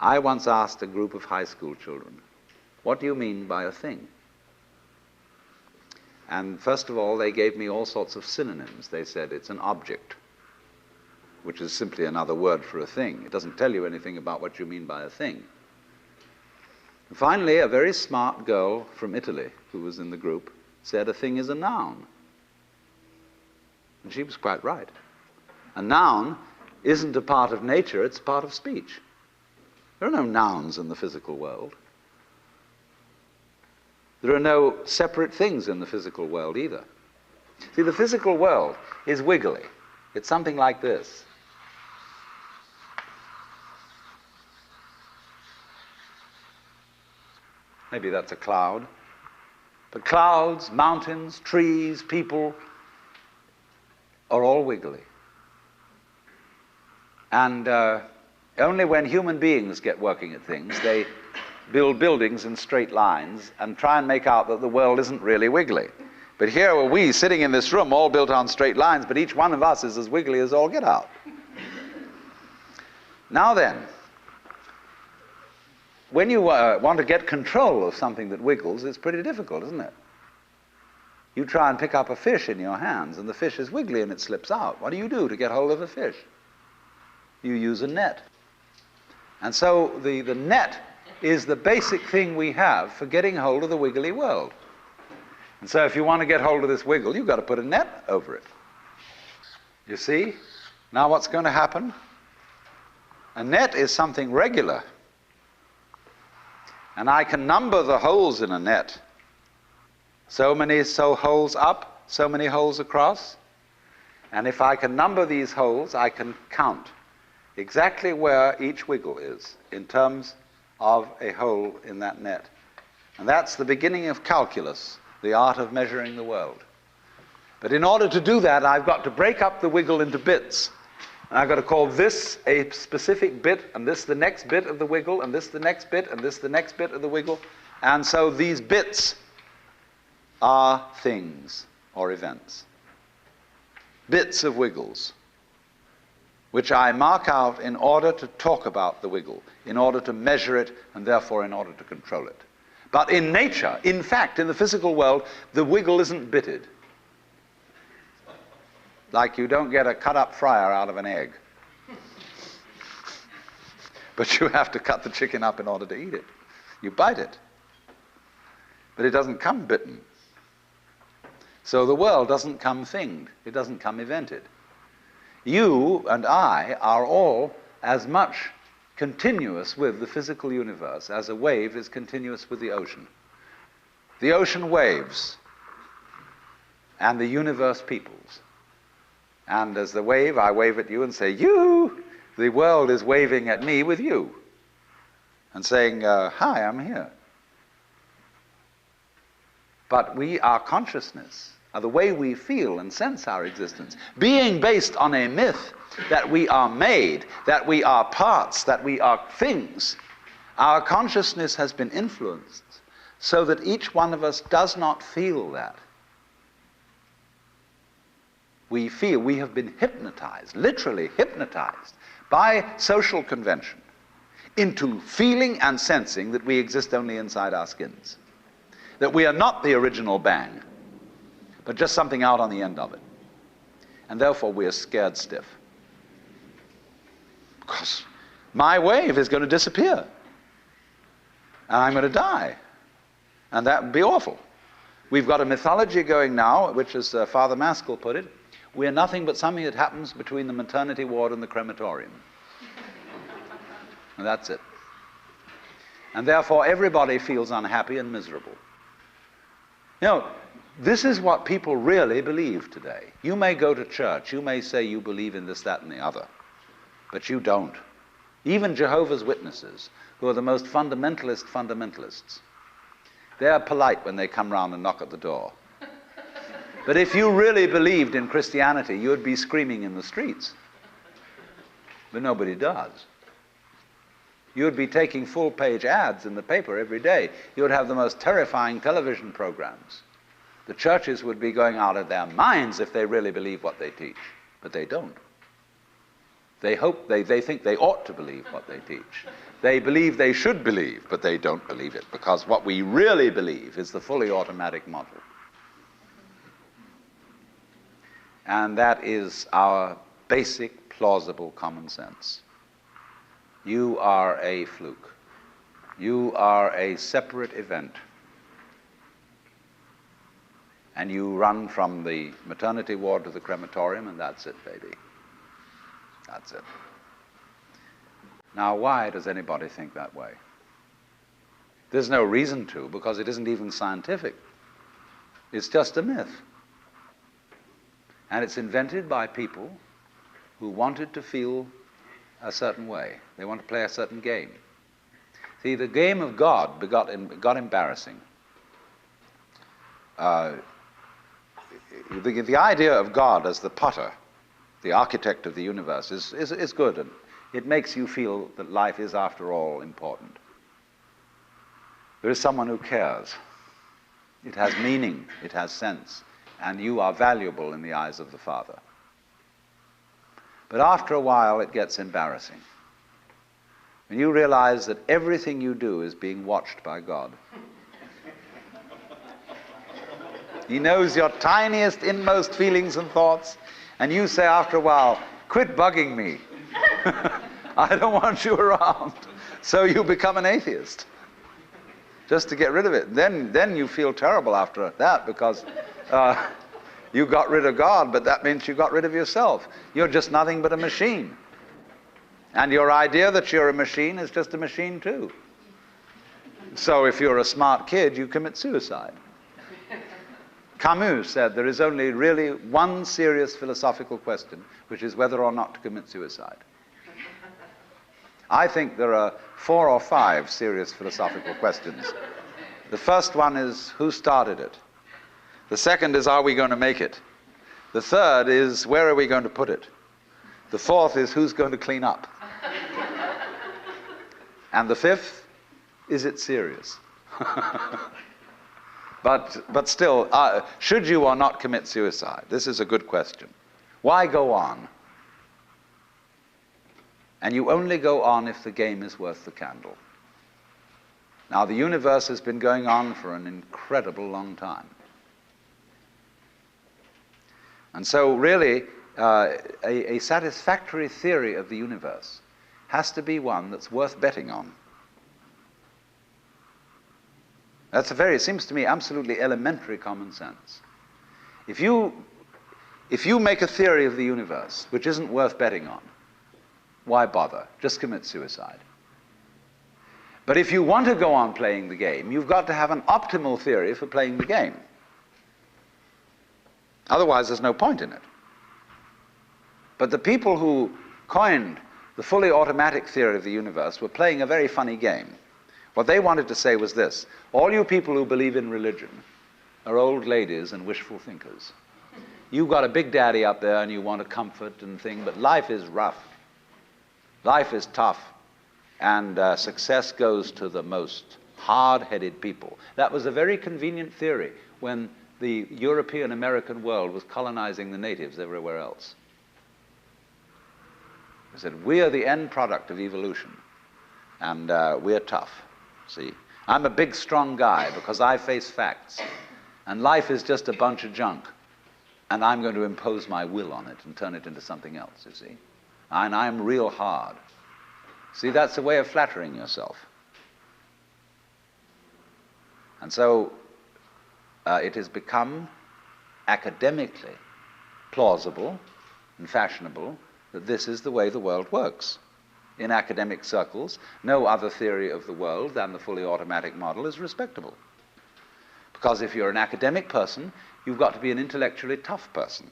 I once asked a group of high school children, what do you mean by a thing? And first of all, they gave me all sorts of synonyms. They said it's an object, which is simply another word for a thing. It doesn't tell you anything about what you mean by a thing. And finally, a very smart girl from Italy who was in the group said a thing is a noun. And she was quite right. A noun isn't a part of nature, it's a part of speech. There are no nouns in the physical world. There are no separate things in the physical world either. See, the physical world is wiggly. It's something like this. Maybe that's a cloud. But clouds, mountains, trees, people are all wiggly. And only when human beings get working at things, they build buildings in straight lines and try and make out that the world isn't really wiggly. But here are we sitting in this room all built on straight lines, but each one of us is as wiggly as all get out. Now then, when you want to get control of something that wiggles, it's pretty difficult, isn't it? You try and pick up a fish in your hands, and the fish is wiggly and it slips out. What do you do to get hold of a fish? You use a net. And so the net is the basic thing we have for getting hold of the wiggly world. And so if you want to get hold of this wiggle, you've got to put a net over it. You see? Now what's going to happen? A net is something regular. And I can number the holes in a net. So many holes up, so many holes across. And if I can number these holes, I can count exactly where each wiggle is in terms of a hole in that net. And that's the beginning of calculus, the art of measuring the world. But in order to do that, I've got to break up the wiggle into bits. And I've got to call this a specific bit, and this the next bit of the wiggle, and this the next bit, and this the next bit of the wiggle. And so these bits are things or events. Bits of wiggles, which I mark out in order to talk about the wiggle, in order to measure it, and therefore in order to control it. But in nature, in fact, in the physical world, the wiggle isn't bitted. Like you don't get a cut-up fryer out of an egg. But you have to cut the chicken up in order to eat it. You bite it. But it doesn't come bitten. So the world doesn't come thinged. It doesn't come evented. You and I are all as much continuous with the physical universe as a wave is continuous with the ocean. The ocean waves, and the universe peoples. And as the wave, I wave at you and say, you! The world is waving at me with you. And saying, hi, I'm here. But our consciousness, the way we feel and sense our existence, being based on a myth that we are made, that we are parts, that we are things, our consciousness has been influenced so that each one of us does not feel that. We feel we have been hypnotized, literally hypnotized, by social convention into feeling and sensing that we exist only inside our skins. That we are not the original bang, but just something out on the end of it. And therefore we are scared stiff. Because my wave is going to disappear. And I'm going to die. And that would be awful. We've got a mythology going now, which, as Father Maskell put it, we're nothing but something that happens between the maternity ward and the crematorium. And that's it. And therefore everybody feels unhappy and miserable. You know, this is what people really believe today. You may go to church, you may say you believe in this, that, and the other, but you don't. Even Jehovah's Witnesses, who are the most fundamentalists, they're polite when they come round and knock at the door. But if you really believed in Christianity, you would be screaming in the streets. But nobody does. You would be taking full-page ads in the paper every day. You would have the most terrifying television programs. The churches would be going out of their minds if they really believe what they teach. But they don't. They think they ought to believe what they teach. They believe they should believe, but they don't believe it, because what we really believe is the fully automatic model. And that is our basic, plausible common sense. You are a fluke. You are a separate event. And you run from the maternity ward to the crematorium, and that's it, baby. That's it. Now, why does anybody think that way? There's no reason to, because it isn't even scientific. It's just a myth. And it's invented by people who wanted to feel a certain way. They want to play a certain game. See, the game of God got embarrassing. The idea of God as the potter, the architect of the universe, is good, and it makes you feel that life is, after all, important. There is someone who cares. It has meaning, it has sense, and you are valuable in the eyes of the Father. But after a while, it gets embarrassing. When you realize that everything you do is being watched by God. He knows your tiniest, inmost feelings and thoughts, and you say after a while, quit bugging me. I don't want you around. So you become an atheist, just to get rid of it. Then you feel terrible after that, because you got rid of God, but that means you got rid of yourself. You're just nothing but a machine. And your idea that you're a machine is just a machine too. So if you're a smart kid, you commit suicide. Camus said there is only really one serious philosophical question, which is whether or not to commit suicide. I think there are 4 or 5 serious philosophical questions. The first one is, who started it? The second is, are we going to make it? The third is, where are we going to put it? The fourth is, who's going to clean up? And the fifth, is it serious? But still, should you or not commit suicide? This is a good question. Why go on? And you only go on if the game is worth the candle. Now, the universe has been going on for an incredible long time. And so really, a satisfactory theory of the universe has to be one that's worth betting on. That's it seems to me, absolutely elementary common sense. If you make a theory of the universe which isn't worth betting on, why bother? Just commit suicide. But if you want to go on playing the game, you've got to have an optimal theory for playing the game. Otherwise, there's no point in it. But the people who coined the fully automatic theory of the universe were playing a very funny game. What they wanted to say was this: all you people who believe in religion are old ladies and wishful thinkers. You've got a big daddy up there and you want a comfort and thing, but life is rough. Life is tough, and success goes to the most hard-headed people. That was a very convenient theory when the European-American world was colonizing the natives everywhere else. They said, we are the end product of evolution, and we're tough, see. I'm a big, strong guy because I face facts, and life is just a bunch of junk, and I'm going to impose my will on it and turn it into something else, you see. And I'm real hard. See, that's a way of flattering yourself. And so it has become academically plausible and fashionable that this is the way the world works. In academic circles, no other theory of the world than the fully automatic model is respectable. Because if you're an academic person, you've got to be an intellectually tough person.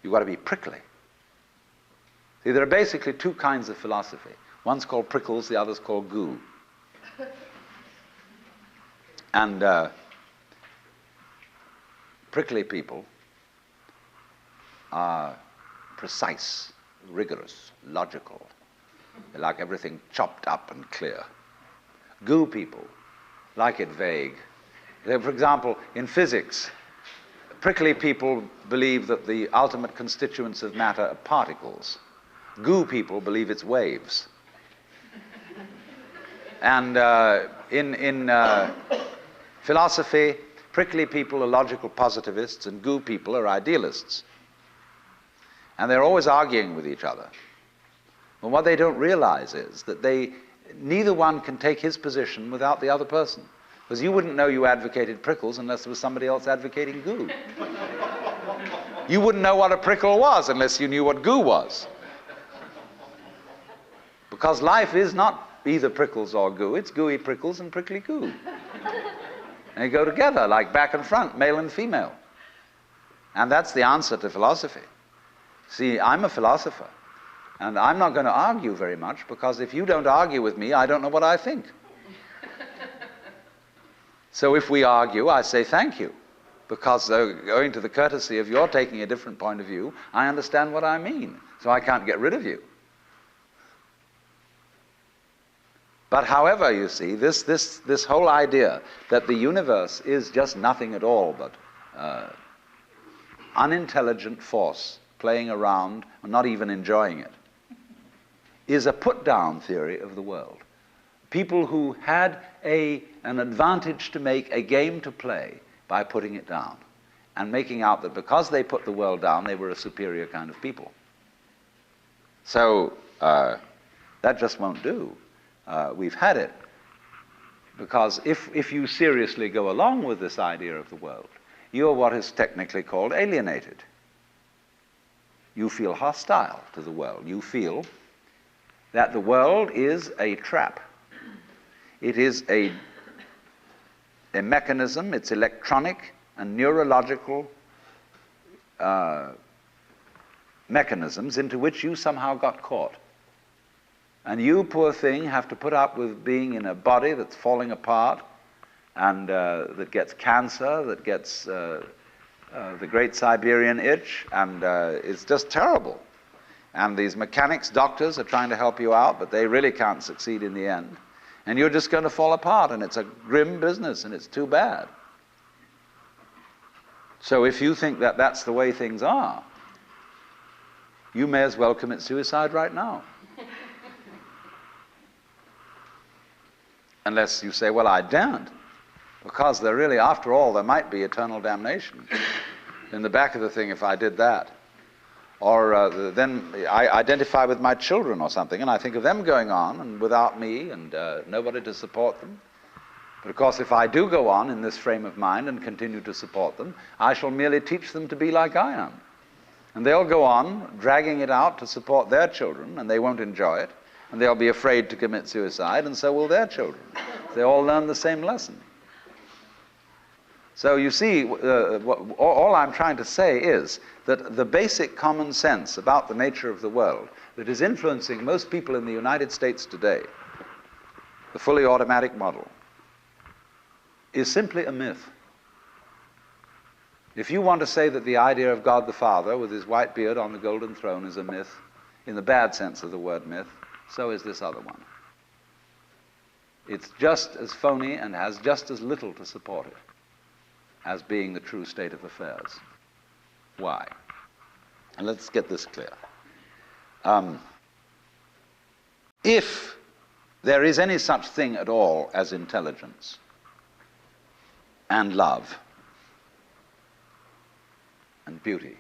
You've got to be prickly. See, there are basically 2 kinds of philosophy. One's called prickles, the other's called goo. And prickly people are precise, rigorous, logical. They like everything chopped up and clear. Goo people like it vague. For example, in physics, prickly people believe that the ultimate constituents of matter are particles. Goo people believe it's waves. And in philosophy, prickly people are logical positivists and goo people are idealists. And they're always arguing with each other. And what they don't realize is that neither one can take his position without the other person. Because you wouldn't know you advocated prickles unless there was somebody else advocating goo. You wouldn't know what a prickle was unless you knew what goo was. Because life is not either prickles or goo, it's gooey prickles and prickly goo. And they go together like back and front, male and female. And that's the answer to philosophy. See, I'm a philosopher, and I'm not going to argue very much, because if you don't argue with me, I don't know what I think. So if we argue, I say thank you, because owing to the courtesy of your taking a different point of view, I understand what I mean, so I can't get rid of you. But however, you see, this whole idea that the universe is just nothing at all but unintelligent force playing around and not even enjoying it, is a put-down theory of the world. People who had an advantage to make, a game to play, by putting it down and making out that because they put the world down, they were a superior kind of people. So that just won't do. We've had it. Because if you seriously go along with this idea of the world, you're what is technically called alienated. You feel hostile to the world. You feel that the world is a trap. It is a mechanism, it's electronic and neurological mechanisms into which you somehow got caught. And you, poor thing, have to put up with being in a body that's falling apart and that gets cancer, that gets the Great Siberian Itch, and it's just terrible. And these mechanics, doctors, are trying to help you out, but they really can't succeed in the end. And you're just going to fall apart, and it's a grim business, and it's too bad. So if you think that that's the way things are, you may as well commit suicide right now. Unless you say, well, I daren't, because there really, after all, there might be eternal damnation in the back of the thing if I did that. Or then I identify with my children or something, and I think of them going on and without me and nobody to support them. But of course, if I do go on in this frame of mind and continue to support them, I shall merely teach them to be like I am. And they'll go on dragging it out to support their children, and they won't enjoy it, and they'll be afraid to commit suicide, and so will their children. They all learn the same lesson. So you see, all I'm trying to say is that the basic common sense about the nature of the world that is influencing most people in the United States today, the fully automatic model, is simply a myth. If you want to say that the idea of God the Father with his white beard on the golden throne is a myth, in the bad sense of the word myth, so is this other one. It's just as phony and has just as little to support it as being the true state of affairs. Why? And let's get this clear. If there is any such thing at all as intelligence and love and beauty,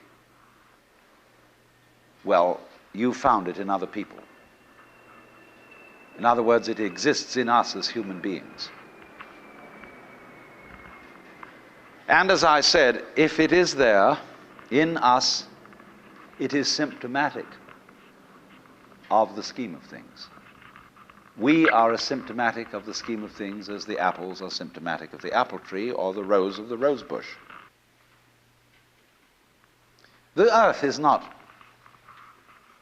well, you found it in other people. In other words, it exists in us as human beings. And as I said, if it is there in us, it is symptomatic of the scheme of things. We are as symptomatic of the scheme of things as the apples are symptomatic of the apple tree or the rose of the rose bush. The earth is not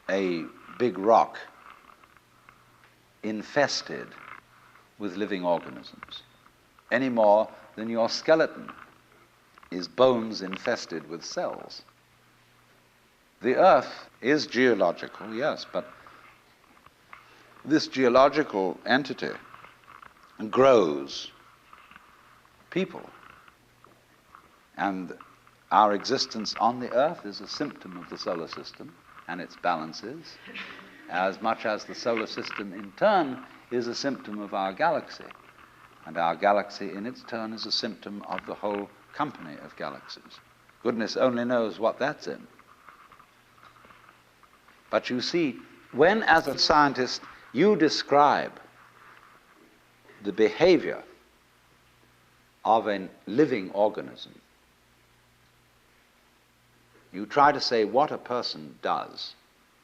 a big rock infested with living organisms, any more than your skeleton is bones infested with cells. The earth is geological, yes, but this geological entity grows people. And our existence on the earth is a symptom of the solar system and its balances. as much as the solar system in turn is a symptom of our galaxy. And our galaxy in its turn is a symptom of the whole company of galaxies. Goodness only knows what that's in. But you see, when as a scientist you describe the behavior of a living organism, you try to say what a person does.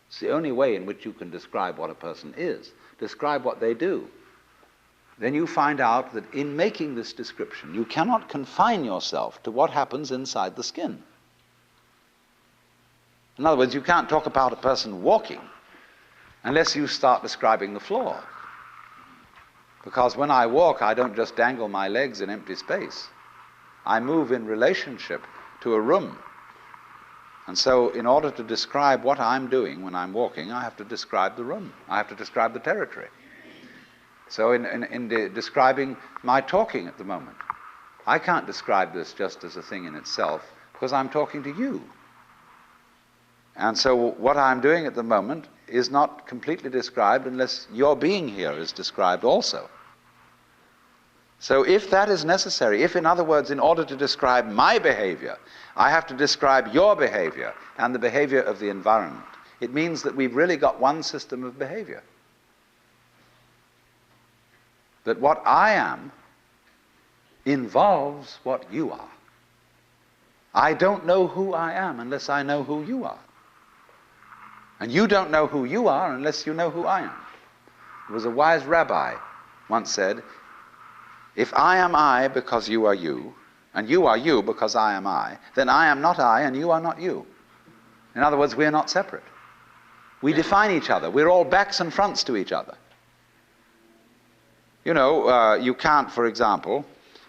It's the only way in which you can describe what a person is. Describe what they do. Then you find out that in making this description, you cannot confine yourself to what happens inside the skin. In other words, you can't talk about a person walking unless you start describing the floor. Because when I walk, I don't just dangle my legs in empty space. I move in relationship to a room. And so in order to describe what I'm doing when I'm walking, I have to describe the room. I have to describe the territory. So in describing my talking at the moment, I can't describe this just as a thing in itself because I'm talking to you. And so what I'm doing at the moment is not completely described unless your being here is described also. So if that is necessary, if in other words, in order to describe my behavior, I have to describe your behavior and the behavior of the environment, it means that we've really got one system of behavior. That what I am involves what you are. I don't know who I am unless I know who you are. And you don't know who you are unless you know who I am. There was a wise rabbi once said, if I am I because you are you, and you are you because I am I, then I am not I and you are not you. In other words, we're not separate. We define each other. We're all backs and fronts to each other. You know, you can't, for example,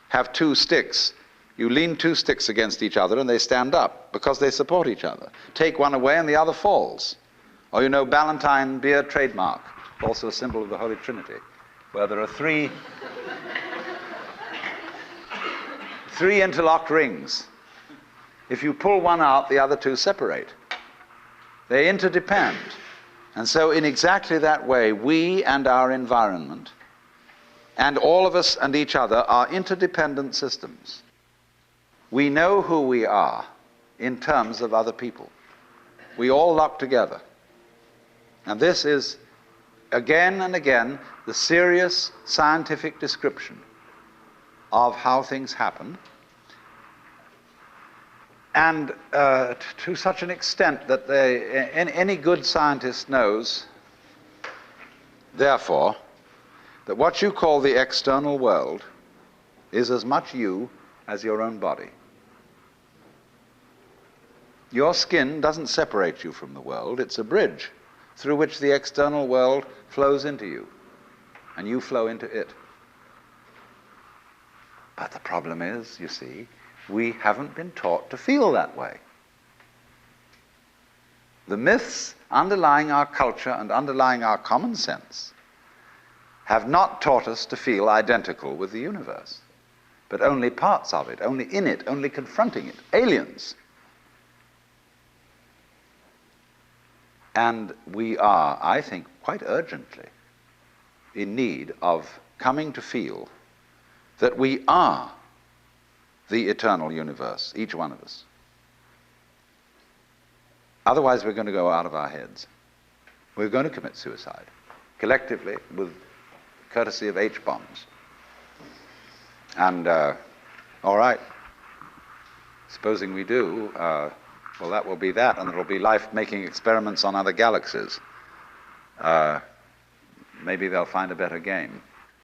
have two sticks. You lean two sticks against each other and they stand up because they support each other. Take one away and the other falls. Or you know, Ballantine beer trademark, also a symbol of the Holy Trinity, where there are three interlocked rings. If you pull one out, the other two separate. They interdepend. And so in exactly that way, we and our environment and all of us and each other are interdependent systems. We know who we are in terms of other people. We all lock together. And this is, again and again, the serious scientific description of how things happen. And to such an extent that any good scientist knows, therefore, that what you call the external world is as much you as your own body. Your skin doesn't separate you from the world, it's a bridge through which the external world flows into you, and you flow into it. But the problem is, you see, we haven't been taught to feel that way. The myths underlying our culture and underlying our common sense have not taught us to feel identical with the universe, but only parts of it, only in it, only confronting it, aliens. And we are, I think, quite urgently in need of coming to feel that we are the eternal universe, each one of us. Otherwise, we're going to go out of our heads. We're going to commit suicide, collectively, with courtesy of H-bombs. And, all right, supposing we do, well, that will be that, and there will be life making experiments on other galaxies. Maybe they'll find a better game.